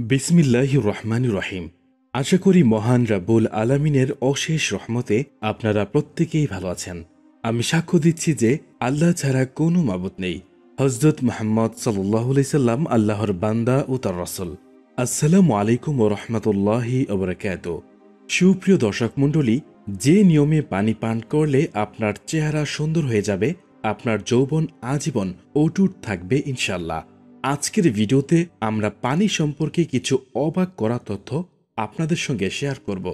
বিসমিল্লাহির রহমানির রহিম। আশা করি মহান রাব্বুল আলামিনের অশেষ রহমতে আপনারা প্রত্যেকেই ভালো আছেন। আমি সাক্ষ্য দিচ্ছি যে আল্লাহ ছাড়া কোনো মাবুদ নেই। হযরত মুহাম্মদ সাল্লাল্লাহু আলাইহি সাল্লাম আল্লাহর বান্দা ও তার রাসূল। আসসালামু আলাইকুম ওয়া রাহমাতুল্লাহি ওয়া বারাকাতুহু। সুপ্রিয় দর্শক মণ্ডলী, যে নিয়মে পানি পান করলে আপনার চেহারা সুন্দর হয়ে যাবে, আপনার যৌবন আজীবন অটুট থাকবে ইনশাআল্লাহ। আজকের ভিডিওতে আমরা পানি সম্পর্কে কিছু অবাক করা তথ্য আপনাদের সঙ্গে শেয়ার করব,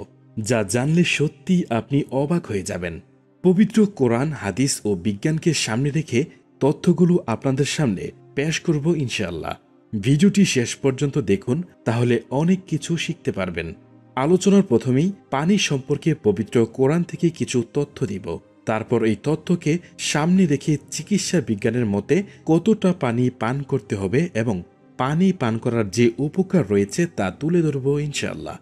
যা জানলে সত্যি আপনি অবাক হয়ে যাবেন। পবিত্র কোরআন, হাদিস ও বিজ্ঞানকে সামনে রেখে তথ্যগুলো আপনাদের সামনে পেশ করব ইনশাআল্লাহ। ভিডিওটি শেষ পর্যন্ত দেখুন, তাহলে অনেক কিছু শিখতে পারবেন। আলোচনার প্রথমেই পানি সম্পর্কে পবিত্র কোরআন থেকে কিছু তথ্য দিব। তারপর এই তথ্যকে সামনে রেখে চিকিৎসা বিজ্ঞানের মতে কতটা পানি পান করতে হবে এবং পানি পান করার যে উপকার রয়েছে তা তুলে ধরব ইনশাআল্লাহ।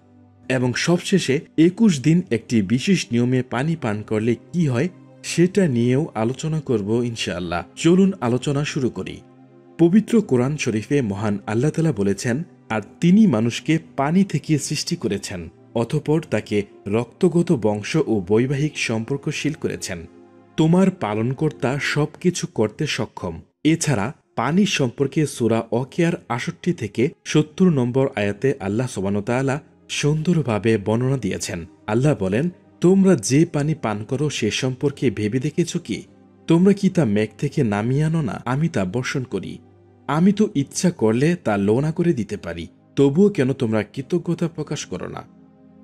এবং সবশেষে 21 দিন একটি বিশেষ নিয়মে পানি পান করলে কি হয় সেটা নিয়েও আলোচনা করব ইনশাআল্লাহ। চলুন আলোচনা শুরু করি। পবিত্র কোরআন শরীফে মহান আল্লাহ তাআলা বলেছেন, আর তিনি মানুষকে পানি থেকে সৃষ্টি করেছেন, অতঃপর তাকে রক্তগত বংশ ও বৈবাহিক সম্পর্কশীল করেছেন। তোমার পালনকর্তা সবকিছু করতে সক্ষম। এছাড়া পানি সম্পর্কে সূরা ওয়াকিয়ার ৬৮ থেকে ৭০ নম্বর আয়াতে আল্লাহ সুবহানাহু ওয়া তাআলা সুন্দরভাবে বর্ণনা দিয়েছেন। আল্লাহ বলেন, তোমরা যে পানি পান করো সে সম্পর্কে ভেবে দেখেছ কি? তোমরা কি তা মেঘ থেকে নামিয়ে আনো না? আমি তা বর্ষণ করি। আমি তো ইচ্ছা করলে তা লোনা করে দিতে পারি। তবুও কেন তোমরা কৃতজ্ঞতা প্রকাশ করো না?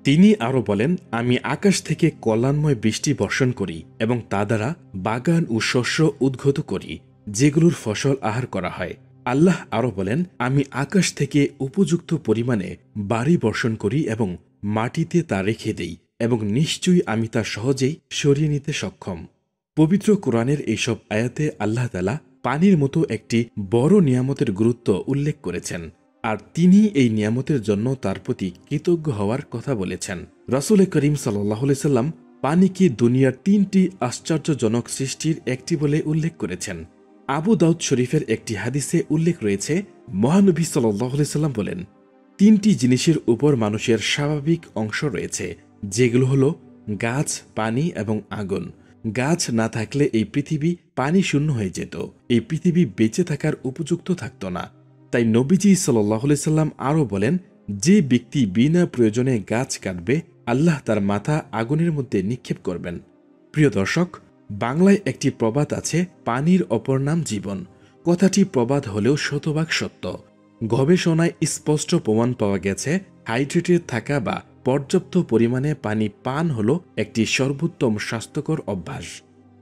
তিনি আরো বলেন, আমি আকাশ থেকে কল্যাণময় বৃষ্টি বর্ষণ করি এবং তা দ্বারা বাগান ও শস্য উদ্গত করি, যেগুলোর ফসল আহার করা হয়। আল্লাহ আরো বলেন, আমি আকাশ থেকে উপযুক্ত পরিমাণে বাড়ি বর্ষণ করি এবং মাটিতে তা রেখে দেই, এবং নিশ্চয়ই আমি তা সহজেই সরিয়ে নিতে সক্ষম। পবিত্র কোরআনের এইসব আয়াতে আল্লাহ তাআলা পানির মতো একটি বড় নিয়ামতের গুরুত্ব উল্লেখ করেছেন, আর তিনি এই নিয়ামতের জন্য তার প্রতি কৃতজ্ঞ হওয়ার কথা বলেছেন। রাসূল করিম সাল্লাল্লাহু আলাইহি সাল্লাম পানিকে দুনিয়ার 3টি আশ্চর্যজনক সৃষ্টির একটি বলে উল্লেখ করেছেন। আবু দাউদ শরীফের একটি হাদিসে উল্লেখ রয়েছে, মহানবী সাল্লাল্লাহু আলাইহি সাল্লাম বলেন, 3টি জিনিসের উপর মানুষের স্বাভাবিক অংশ রয়েছে, যেগুলো হলো গাছ, পানি এবং আগুন। গাছ না থাকলে এই পৃথিবী পানি শূন্য হয়ে যেত, এই পৃথিবী বেঁচে থাকার উপযুক্ত থাকত না। তাই নবীজি সাল্লাল্লাহু আলাইহি সাল্লাম আরও বলেন, যে ব্যক্তি বিনা প্রয়োজনে গাছ কাটবে, আল্লাহ তার মাথা আগুনের মধ্যে নিক্ষেপ করবেন। প্রিয় দর্শক, বাংলায় একটি প্রবাদ আছে, পানির অপর নাম জীবন। কথাটি প্রবাদ হলেও শতভাগ সত্য। গবেষণায় স্পষ্ট প্রমাণ পাওয়া গেছে, হাইড্রেটেড থাকা বা পর্যাপ্ত পরিমাণে পানি পান হল একটি সর্বোত্তম স্বাস্থ্যকর অভ্যাস।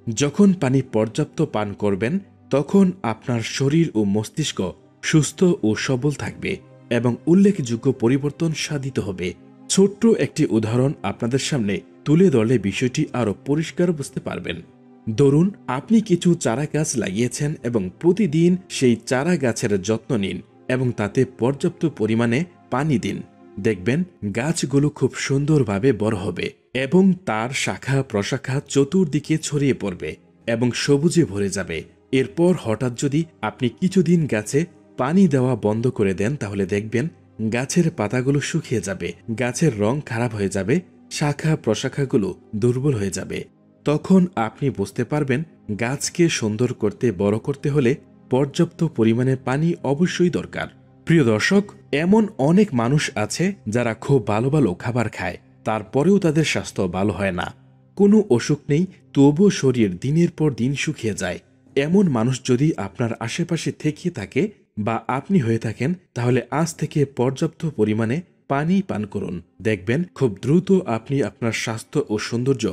যখন পানি পর্যাপ্ত পান করবেন, তখন আপনার শরীর ও মস্তিষ্ক সুস্থ ও সবল থাকবে এবং উল্লেখযোগ্য পরিবর্তন সাধিত হবে। ছোট্ট একটি উদাহরণ আপনাদের সামনে তুলে ধরলে বিষয়টি আরও পরিষ্কার বুঝতে পারবেন। ধরুন, আপনি কিছু চারা গাছ লাগিয়েছেন এবং প্রতিদিন সেই চারা গাছের যত্ন নিন এবং তাতে পর্যাপ্ত পরিমাণে পানি দিন। দেখবেন গাছগুলো খুব সুন্দরভাবে বড় হবে এবং তার শাখা প্রশাখা চতুর্দিকে ছড়িয়ে পড়বে এবং সবুজে ভরে যাবে। এরপর হঠাৎ যদি আপনি কিছুদিন গাছে পানি দেওয়া বন্ধ করে দেন, তাহলে দেখবেন গাছের পাতাগুলো শুকিয়ে যাবে, গাছের রং খারাপ হয়ে যাবে, শাখা প্রশাখাগুলো দুর্বল হয়ে যাবে। তখন আপনি বুঝতে পারবেন গাছকে সুন্দর করতে, বড় করতে হলে পর্যাপ্ত পরিমাণে পানি অবশ্যই দরকার। প্রিয় দর্শক, এমন অনেক মানুষ আছে যারা খুব ভালো ভালো খাবার খায়, তারপরেও তাদের স্বাস্থ্য ভালো হয় না। কোনো অসুখ নেই, তবুও শরীর দিনের পর দিন শুকিয়ে যায়। এমন মানুষ যদি আপনার আশেপাশে থেকে থাকে বা আপনি হয়ে থাকেন, তাহলে আজ থেকে পর্যাপ্ত পরিমাণে পানি পান করুন। দেখবেন খুব দ্রুত আপনি আপনার স্বাস্থ্য ও সৌন্দর্য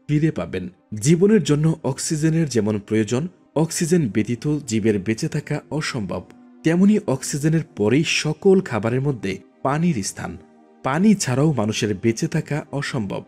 ফিরে পাবেন। জীবনের জন্য অক্সিজেনের যেমন প্রয়োজন, অক্সিজেন ব্যতীত জীবের বেঁচে থাকা অসম্ভব, তেমনি অক্সিজেনের পরেই সকল খাবারের মধ্যে পানির স্থান। পানি ছাড়াও মানুষের বেঁচে থাকা অসম্ভব।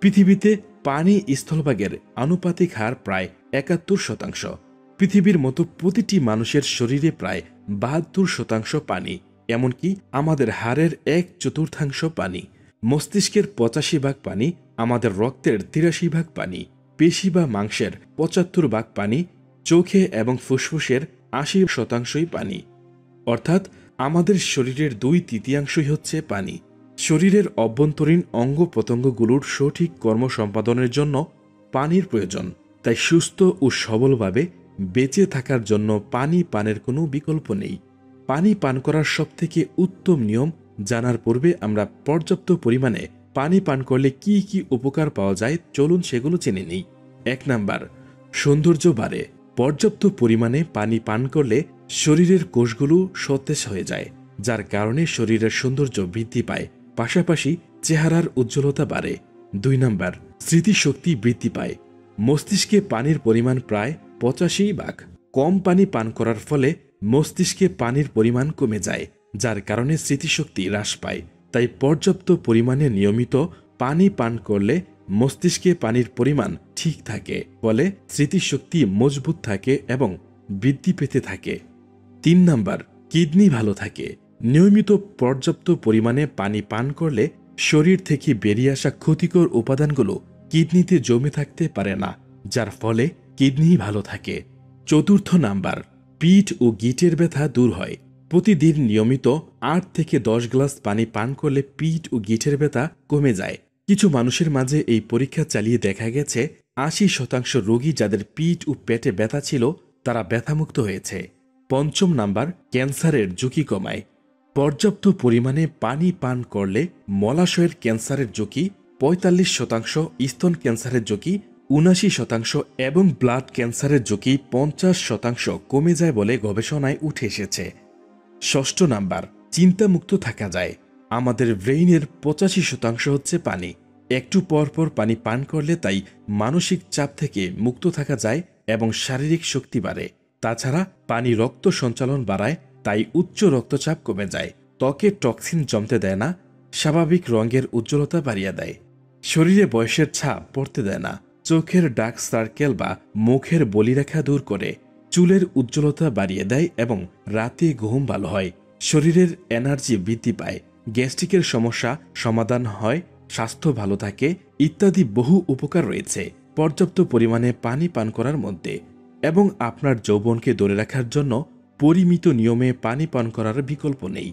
পৃথিবীতে পানি স্থলভাগের আনুপাতিক হার প্রায় ৭১%। পৃথিবীর মতো প্রতিটি মানুষের শরীরে প্রায় ৭২% পানি, এমনকি আমাদের হাড়ের ১/৪ পানি। মস্তিষ্কের ৮৫% পানি, আমাদের রক্তের ৮৩% পানি, পেশি বা মাংসের ৭৫% পানি, চোখে এবং ফুসফুসের ৮০% পানি। অর্থাৎ আমাদের শরীরের 2/3 হচ্ছে পানি। শরীরের অভ্যন্তরীণ অঙ্গ প্রত্যঙ্গগুলোর সঠিক কর্ম সম্পাদনের জন্য পানির প্রয়োজন। তাই সুস্থ ও সবলভাবে বেঁচে থাকার জন্য পানি পানের কোনো বিকল্প নেই। পানি পান করার সবথেকে উত্তম নিয়ম জানার পূর্বে আমরা পর্যাপ্ত পরিমাণে পানি পান করলে কি কি উপকার পাওয়া যায় চলুন সেগুলো জেনে নিই। 1 নাম্বার, সৌন্দর্য বাড়ে। পর্যাপ্ত পরিমাণে পানি পান করলে শরীরের কোষগুলো সতেজ হয়ে যায়, যার কারণে শরীরের সৌন্দর্য বৃদ্ধি পায়, পাশাপাশি চেহারার উজ্জ্বলতা বাড়ে। 2 নাম্বার, স্মৃতিশক্তি বৃদ্ধি পায়। মস্তিষ্কে পানির পরিমাণ প্রায় 85 ভাগ। কম পানি পান করার ফলে মস্তিষ্কে পানির পরিমাণ কমে যায়, যার কারণে স্মৃতিশক্তি হ্রাস পায়। তাই পর্যাপ্ত পরিমাণে নিয়মিত পানি পান করলে মস্তিষ্কে পানির পরিমাণ ঠিক থাকে, ফলে স্মৃতিশক্তি মজবুত থাকে এবং বৃদ্ধি পেতে থাকে। 3 নাম্বার, কিডনি ভালো থাকে। নিয়মিত পর্যাপ্ত পরিমাণে পানি পান করলে শরীর থেকে বেরিয়ে আসা ক্ষতিকর উপাদানগুলো কিডনিতে জমে থাকতে পারে না, যার ফলে কিডনি ভালো থাকে। 4 নাম্বার, পিঠ ও গিঁটের ব্যথা দূর হয়। প্রতিদিন নিয়মিত 8 থেকে 10 গ্লাস পানি পান করলে পিঠ ও গিঁটের ব্যথা কমে যায়। কিছু মানুষের মাঝে এই পরীক্ষা চালিয়ে দেখা গেছে 80% রোগী যাদের পিঠ ও পেটে ব্যথা ছিল তারা ব্যথামুক্ত হয়েছে। 5 নাম্বার, ক্যান্সারের ঝুঁকি কমায়। পর্যাপ্ত পরিমাণে পানি পান করলে মলাশয়ের ক্যান্সারের ঝুঁকি 45%, স্তন ক্যান্সারের ঝুঁকি 79% এবং ব্লাড ক্যান্সারের ঝুঁকি 50% কমে যায় বলে গবেষণায় উঠে এসেছে। 6 নাম্বার, চিন্তামুক্ত থাকা যায়। আমাদের ব্রেইনের 85% হচ্ছে পানি। একটু পর পর পানি পান করলে তাই মানসিক চাপ থেকে মুক্ত থাকা যায় এবং শারীরিক শক্তি বাড়ে। তাছাড়া পানি রক্ত সঞ্চালন বাড়ায়, তাই উচ্চ রক্তচাপ কমে যায়। ত্বকে টক্সিন জমতে দেয় না, স্বাভাবিক রঙের উজ্জ্বলতা বাড়িয়ে দেয়। শরীরে বয়সের ছাপ পড়তে দেয় না, চোখের ডার্ক সার্কেল বা মুখের বলিরেখা দূর করে, চুলের উজ্জ্বলতা বাড়িয়ে দেয় এবং রাতে ঘুম ভালো হয়। শরীরের এনার্জি বৃদ্ধি পায়, গ্যাস্ট্রিকের সমস্যা সমাধান হয়, স্বাস্থ্য ভালো থাকে ইত্যাদি বহু উপকার রয়েছে পর্যাপ্ত পরিমাণে পানি পান করার মধ্যে। এবং আপনার যৌবনকে ধরে রাখার জন্য পরিমিত নিয়মে পানি পান করার বিকল্প নেই।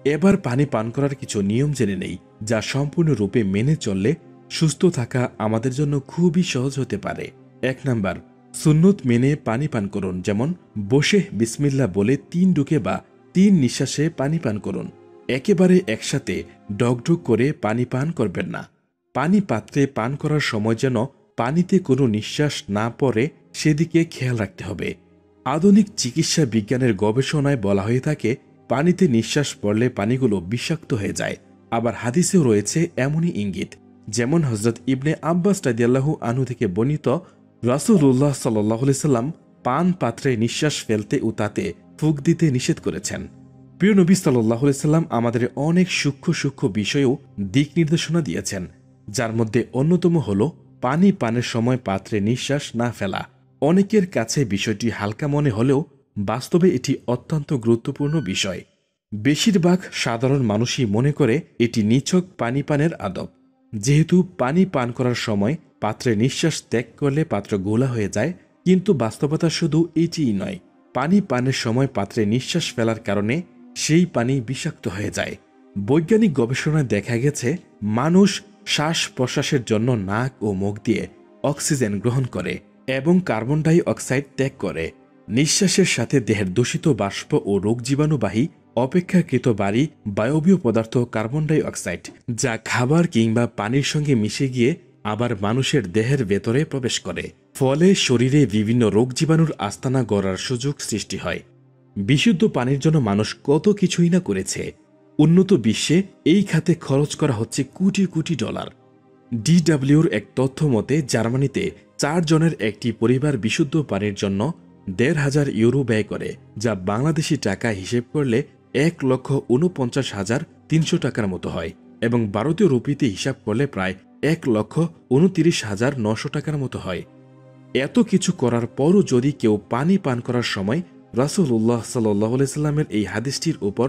এবার পানি পান করার কিছু নিয়ম জেনে নেই, যা সম্পূর্ণরূপে মেনে চললে সুস্থ থাকা আমাদের জন্য খুবই সহজ হতে পারে। 1 নাম্বার, সুন্নত মেনে পানি পান করুন। যেমন বসে বিসমিল্লাহ বলে 3 ঢুকে বা 3 নিঃশ্বাসে পানি পান করুন। একেবারে একসাথে ডগডগ করে পানি পান করবেন না। পানি পাত্রে পান করার সময় যেন পানিতে কোনো নিঃশ্বাস না পড়ে সেদিকে খেয়াল রাখতে হবে। আধুনিক চিকিৎসা বিজ্ঞানের গবেষণায় বলা হয়ে থাকে পানিতে নিঃশ্বাস পড়লে পানিগুলো বিষাক্ত হয়ে যায়। আবার হাদিসেও রয়েছে এমনই ইঙ্গিত। যেমন হযরত ইবনে আব্বাস রাদিয়াল্লাহু আনহু থেকে বর্ণিত, রাসূলুল্লাহ সাল্লাল্লাহু আলাইহি সাল্লাম পান পাত্রে নিঃশ্বাস ফেলতে ও তাতে ফুঁক দিতে নিষেধ করেছেন। প্রিয় নবী সাল্লাল্লাহু আলাইহি সাল্লাম আমাদের অনেক সূক্ষ্ম সূক্ষ্ম বিষয়েও দিক নির্দেশনা দিয়েছেন, যার মধ্যে অন্যতম হল পানি পানের সময় পাত্রে নিঃশ্বাস না ফেলা। অনেকের কাছে বিষয়টি হালকা মনে হলেও বাস্তবে এটি অত্যন্ত গুরুত্বপূর্ণ বিষয়। বেশিরভাগ সাধারণ মানুষই মনে করে এটি নিছক পানি পানের আদব। যেহেতু পানি পান করার সময় পাত্রে নিঃশ্বাস ত্যাগ করলে পাত্র গোলা হয়ে যায়, কিন্তু বাস্তবতা শুধু এটিই নয়। পানি পানের সময় পাত্রে নিঃশ্বাস ফেলার কারণে সেই পানি বিষাক্ত হয়ে যায়। বৈজ্ঞানিক গবেষণায় দেখা গেছে মানুষ শ্বাস প্রশ্বাসের জন্য নাক ও মুখ দিয়ে অক্সিজেন গ্রহণ করে এবং কার্বন ডাই অক্সাইড ত্যাগ করে। নিঃশ্বাসের সাথে দেহের দূষিত বাষ্প ও রোগ জীবাণুবাহী অপেক্ষাকৃত ভারী বায়বীয় পদার্থ কার্বন ডাই অক্সাইড, যা খাবার কিংবা পানির সঙ্গে মিশে গিয়ে আবার মানুষের দেহের ভেতরে প্রবেশ করে। ফলে শরীরে বিভিন্ন রোগ জীবাণুর আস্তানা গড়ার সুযোগ সৃষ্টি হয়। বিশুদ্ধ পানির জন্য মানুষ কত কিছুই না করেছে। উন্নত বিশ্বে এই খাতে খরচ করা হচ্ছে কোটি কোটি ডলার। ডিডব্লিউর এক তথ্য মতে জার্মানিতে 4 জনের একটি পরিবার বিশুদ্ধ পানির জন্য 1,500 ইউরো ব্যয় করে, যা বাংলাদেশি টাকা হিসেব করলে 1,49,300 টাকার মতো হয় এবং ভারতীয় রুপিতে হিসাব করলে প্রায় 1,29,900 টাকার মতো হয়। এত কিছু করার পরও যদি কেউ পানি পান করার সময় রাসূলুল্লাহ সাল্লাল্লাহু আলাইহি সাল্লামের এই হাদিসটির উপর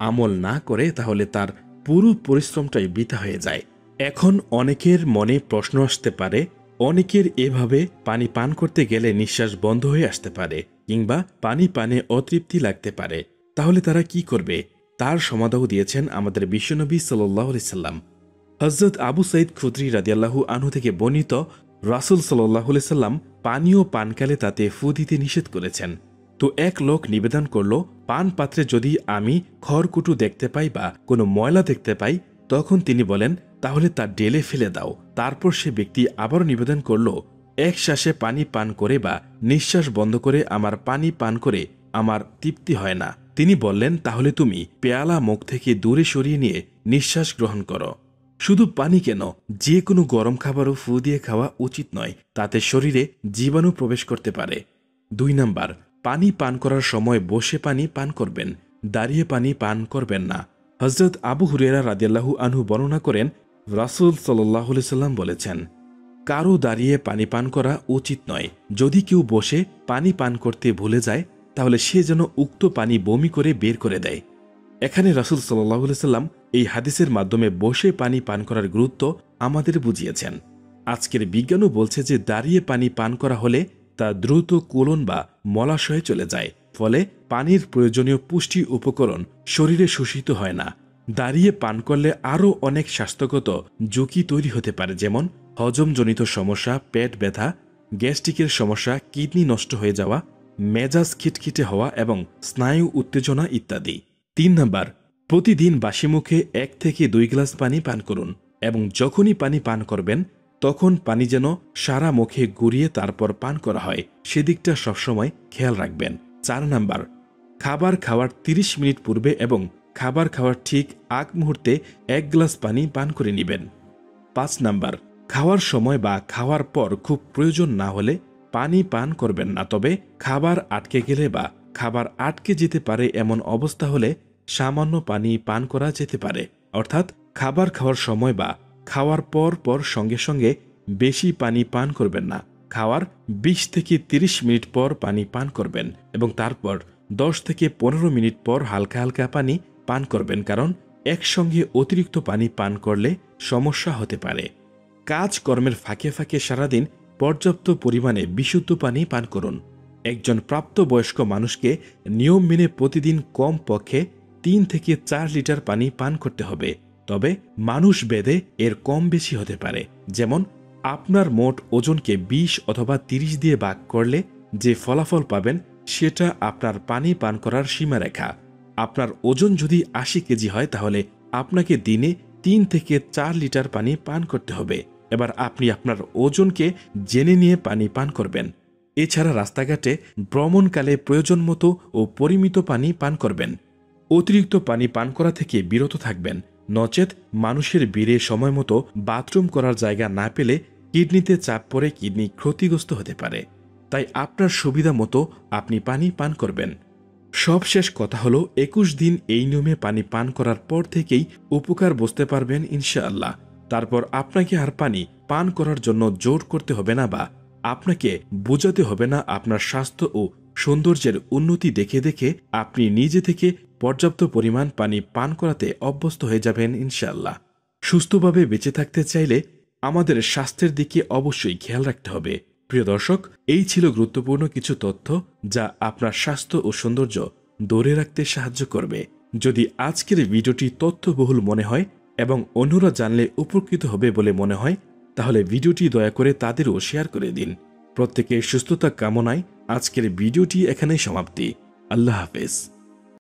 আমল না করে, তাহলে তার পুরো পরিশ্রমটাই বৃথা হয়ে যায়। এখন অনেকের মনে প্রশ্ন আসতে পারে, অনেকের এভাবে পানি পান করতে গেলে নিঃশ্বাস বন্ধ হয়ে আসতে পারে কিংবা পানি পানে অতৃপ্তি লাগতে পারে। তাহলে তারা কি করবে তার সমাধান দিয়েছেন আমাদের বিশ্বনবী সাল্লাল্লাহু আলাইহি সাল্লাম। হযরত আবু সাঈদ খুদরি রাদিয়াল্লাহু আনহু থেকে বর্ণিত, রাসূল সাল্লাল্লাহু আলাইহি সাল্লাম পানীয় পানকালে তাতে ফু দিতে নিষেধ করেছেন। তো এক লোক নিবেদন করল, পান পাত্রে যদি আমি খড়কুটো দেখতে পাই বা কোনো ময়লা দেখতে পাই, তখন তিনি বলেন, তাহলে তা ঢেলে ফেলে দাও। তারপর সে ব্যক্তি আবারও নিবেদন করল, এক শ্বাসে পানি পান করে বা নিঃশ্বাস বন্ধ করে আমার পানি পান করে আমার তৃপ্তি হয় না। তিনি বললেন, তাহলে তুমি পেয়ালা মুখ থেকে দূরে সরিয়ে নিয়ে নিঃশ্বাস গ্রহণ করো। শুধু পানি কেন, যে কোনো গরম খাবারও ফু দিয়ে খাওয়া উচিত নয়, তাতে শরীরে জীবাণু প্রবেশ করতে পারে। 2 নাম্বার, পানি পান করার সময় বসে পানি পান করবেন, দাঁড়িয়ে পানি পান করবেন না। হযরত আবু হুরায়রা রাদিয়াল্লাহু আনহু বর্ণনা করেন, রাসূল সাল্লাল্লাহু আলাইহি সাল্লাম বলেছেন, কারো দাঁড়িয়ে পানি পান করা উচিত নয়। যদি কেউ বসে পানি পান করতে ভুলে যায়, তাহলে সে যেন উক্ত পানি বমি করে বের করে দেয়। এখানে রাসূল সাল্লাল্লাহু আলাইহি সাল্লাম এই হাদিসের মাধ্যমে বসে পানি পান করার গুরুত্ব আমাদের বুঝিয়েছেন। আজকের বিজ্ঞানও বলছে যে দাঁড়িয়ে পানি পান করা হলে তা দ্রুত কোলন বা মলাশয়ে চলে যায়, ফলে পানির প্রয়োজনীয় পুষ্টি উপকরণ শরীরে শোষিত হয় না। দাঁড়িয়ে পান করলে আরও অনেক স্বাস্থ্যগত ঝুঁকি তৈরি হতে পারে, যেমন হজমজনিত সমস্যা, পেট ব্যথা, গ্যাস্ট্রিকের সমস্যা, কিডনি নষ্ট হয়ে যাওয়া, মেজাজ খিটখিটে হওয়া এবং স্নায়ু উত্তেজনা ইত্যাদি। 3 নাম্বার, প্রতিদিন বাসি মুখে 1 থেকে 2 গ্লাস পানি পান করুন এবং যখনই পানি পান করবেন তখন পানি যেন সারা মুখে গড়িয়ে তারপর পান করা হয়, সেদিকটা সবসময় খেয়াল রাখবেন। 4 নাম্বার, খাবার খাওয়ার 30 মিনিট পূর্বে এবং খাবার খাওয়ার ঠিক আগ মুহূর্তে 1 গ্লাস পানি পান করে নেবেন। 5 নাম্বার, খাওয়ার সময় বা খাওয়ার পর খুব প্রয়োজন না হলে পানি পান করবেন না, তবে খাবার আটকে গেলে বা খাবার আটকে যেতে পারে এমন অবস্থা হলে সামান্য পানি পান করা যেতে পারে। অর্থাৎ খাবার খাওয়ার সময় বা খাওয়ার পর পর সঙ্গে সঙ্গে বেশি পানি পান করবেন না। খাওয়ার 20 থেকে 30 মিনিট পর পানি পান করবেন এবং তারপর 10 থেকে 15 মিনিট পর হালকা হালকা পানি পান করবেন, কারণ একসঙ্গে অতিরিক্ত পানি পান করলে সমস্যা হতে পারে। কাজকর্মের ফাঁকে ফাঁকে সারাদিন পর্যাপ্ত পরিমাণে বিশুদ্ধ পানি পান করুন। একজন প্রাপ্তবয়স্ক মানুষকে নিয়ম মেনে প্রতিদিন কম পক্ষে 3 থেকে 4 লিটার পানি পান করতে হবে, তবে মানুষ ভেদে এর কম বেশি হতে পারে। যেমন আপনার মোট ওজনকে 20 অথবা 30 দিয়ে ভাগ করলে যে ফলাফল পাবেন সেটা আপনার পানি পান করার সীমারেখা। আপনার ওজন যদি 80 কেজি হয়, তাহলে আপনাকে দিনে 3 থেকে 4 লিটার পানি পান করতে হবে। এবার আপনি আপনার ওজনকে জেনে নিয়ে পানি পান করবেন। এছাড়া রাস্তাঘাটে ভ্রমণকালে প্রয়োজন মতো ও পরিমিত পানি পান করবেন। অতিরিক্ত পানি পান করা থেকে বিরত থাকবেন, নচেত মানুষের ভিড়ে সময় মতো বাথরুম করার জায়গা না পেলে কিডনিতে চাপ পড়ে কিডনি ক্ষতিগ্রস্ত হতে পারে। তাই আপনার সুবিধা মতো আপনি পানি পান করবেন। সবশেষ কথা হলো, 21 দিন এই নিয়মে পানি পান করার পর থেকেই উপকার বুঝতে পারবেন ইনশাআল্লাহ। তারপর আপনাকে আর পানি পান করার জন্য জোর করতে হবে না বা আপনাকে বোঝাতে হবে না। আপনার স্বাস্থ্য ও সৌন্দর্যের উন্নতি দেখে দেখে আপনি নিজে থেকে পর্যাপ্ত পরিমাণ পানি পান করাতে অভ্যস্ত হয়ে যাবেন ইনশাআল্লাহ। সুস্থভাবে বেঁচে থাকতে চাইলে আমাদের স্বাস্থ্যের দিকে অবশ্যই খেয়াল রাখতে হবে। প্রিয় দর্শক, এই ছিল গুরুত্বপূর্ণ কিছু তথ্য যা আপনার স্বাস্থ্য ও সৌন্দর্য ধরে রাখতে সাহায্য করবে। যদি আজকের ভিডিওটি তথ্যবহুল মনে হয় এবং অন্যরা জানলে উপকৃত হবে বলে মনে হয়, তাহলে ভিডিওটি দয়া করে তাদেরও শেয়ার করে দিন। প্রত্যেকের সুস্থতা কামনায় আজকের ভিডিওটি এখানেই সমাপ্তি। আল্লাহ হাফেজ।